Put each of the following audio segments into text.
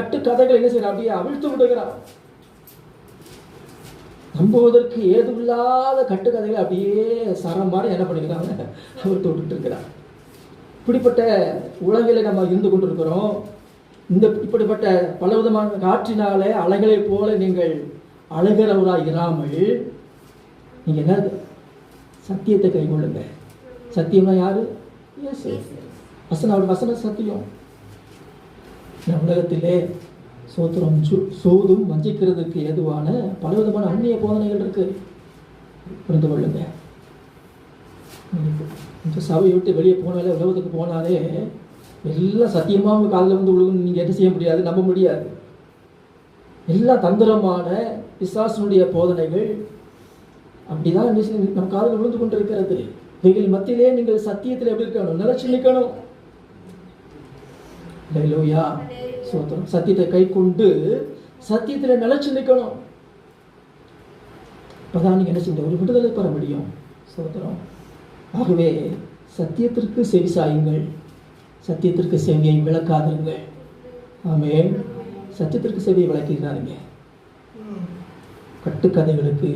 கட்டு கதைகள் என்ன செய்யறான்? அப்படியே அவிழ்த்து விடுகிறான். நம்புவதற்கு ஏதுவில்லாத கட்டுக்கதைகளை அப்படியே சரம் மாதிரி என்ன பண்ணிக்கிறாங்க, அவிழ்த்து விட்டுட்டு இருக்கிறான். இப்படிப்பட்ட உலகில் நம்ம இருந்து கொண்டிருக்கிறோம். இப்படிப்பட்ட பலவிதமான காற்றினாலே அலைகளை போல நீங்கள் அழுகிறவராய் இராமல் நீங்க என்ன சத்தியத்தை கைக்கொள்ளுங்க. சத்தியம்னா யாரு? இயேசு. அவர் வசன சத்தியம். இந்த உலகத்திலே சோத்திரம் சூதும் வஞ்சிக்கிறதுக்கு ஏதுவான பலவிதமான அந்நிய போதனைகள் இருக்கு. புரிந்து கொள்ளுங்க. இந்த சபையை விட்டு வெளியே போனாலே, உலகத்துக்கு போனாலே எல்லாம் சத்தியமாக உங்கள் காதில் வந்து விழுகுன்னு நீங்கள் என்ன செய்ய முடியாது, நம்ப முடியாது. எல்லாம் தந்திரமான பிசாசனுடைய போதனைகள் அப்படிதான் நம்ம காதில் விழுந்து கொண்டு இருக்கிறது. இவைகள் மத்தியிலே நீங்கள் சத்தியத்தில் எப்படி இருக்கணும்? நிலைச்சு நிற்கணும். ஹல்லேலூயா. சோத்திரம். சத்தியத்தை கை கொண்டு சத்தியத்தில் நிலைச்சு நிற்கணும். அப்பதான் நீங்க என்ன செய்ய ஒரு விடுதலை பெற முடியும். சோத்திரம். ஆகவே சத்தியத்திற்கு செவி சாயுங்கள், சத்தியத்திற்கு செவியை விளக்காதுங்கள். ஆமென். சத்தியத்திற்கு செவியை விளக்கிறாருங்க. கட்டுக்கதைகளுக்கு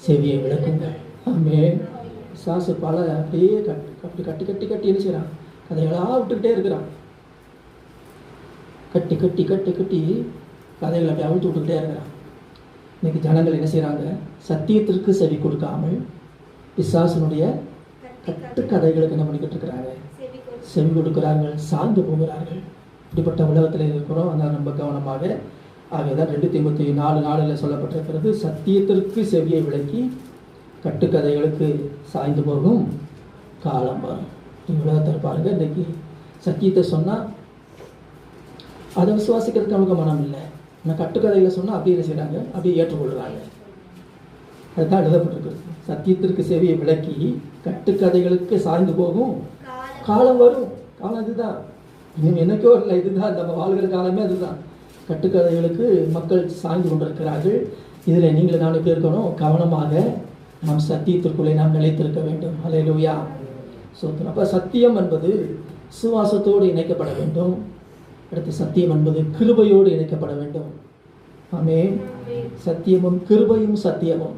செவியை விளக்குங்கள். ஆமென். சாசு பல அப்படியே அப்படி கட்டி கட்டி கட்டி என்ன செய்யறான்? கதைகளாக விட்டுக்கிட்டே இருக்கிறான். கட்டி கட்டி கட்டி கட்டி கதைகளை அப்படி அவிழ்த்து விட்டுக்கிட்டே இருக்கிறான். இன்னைக்கு ஜனங்கள் என்ன செய்கிறாங்க? சத்தியத்திற்கு செவி கொடுக்காமல் பிசாசனுடைய கட்டுக்கதைகளுக்கு என்ன பண்ணிக்கிட்டு இருக்கிறாங்க? செவி கொடுக்கிறார்கள், சார்ந்து போகிறார்கள். இப்படிப்பட்ட உலகத்தில் இருக்கிறோம். அதனால் ரொம்ப கவனமாக. ஆகவேதான் 2 தீமோத்தேயு 4:4 சொல்லப்பட்டிருக்கிறது, சத்தியத்திற்கு செவியை விளக்கி கட்டுக்கதைகளுக்கு சாய்ந்து போகும் காலம் வரும். நீங்கள் உலகத்தில் பாருங்கள், இன்றைக்கி சத்தியத்தை சொன்னால் அதை விசுவாசிக்கிறதுக்கு நமக்கு மனம் இல்லை. ஆனால் கட்டுக்கதைகளை சொன்னால் அப்படியே என்ன செய்கிறாங்க? அப்படியே ஏற்றுக்கொள்கிறாங்க. அதுதான் எழுதப்பட்டிருக்கிறது. சத்தியத்திற்கு செவியை விளக்கி கட்டுக்கதைகளுக்கு சாய்ந்து போகும் காலம் வரும். காலம் இதுதான். இன்னும் என்னைக்கோ இல்லை, இதுதான் நம்ம வாழ்கிற காலமே அதுதான். கட்டுக்கதைகளுக்கு மக்கள் சாய்ந்து கொண்டிருக்கிறார்கள். இதில் நீங்கள் நான் எப்படி இருக்கணும்? கவனமாக நாம் சத்தியத்திற்குள்ளே நாம் நிலைத்திருக்க வேண்டும். ஹல்லேலூயா. சோத்திரம். அப்போ சத்தியம் என்பது விசுவாசத்தோடு இணைக்கப்பட வேண்டும். அடுத்து சத்தியம் என்பது கிருபையோடு இணைக்கப்பட வேண்டும். ஆமென். சத்தியமும் கிருபையும் சத்தியமும்,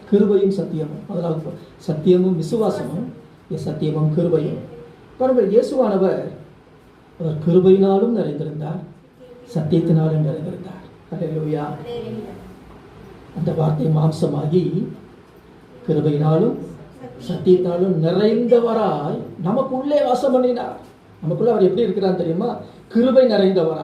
கிருபையும் சத்தியமும். அதனால் சத்தியமும் விசுவாசமும், சத்தியமும் கிருபையும். பாருங்கள், இயேசுவானவர் அவர் கிருபையினாலும் நிறைந்திருந்தார், சத்தியத்தினாலும் நிறைந்திருந்தார். ஹல்லேலூயா. அந்த வார்த்தை மாம்சமாகி கிருபையினாலும் சத்தியத்தினாலும் நிறைந்தவராய் நமக்குள்ளே வாசம் பண்ணினார். நமக்குள்ள அவர் எப்படி இருக்கிறார் தெரியுமா? கிருபை நிறைந்தவராய்.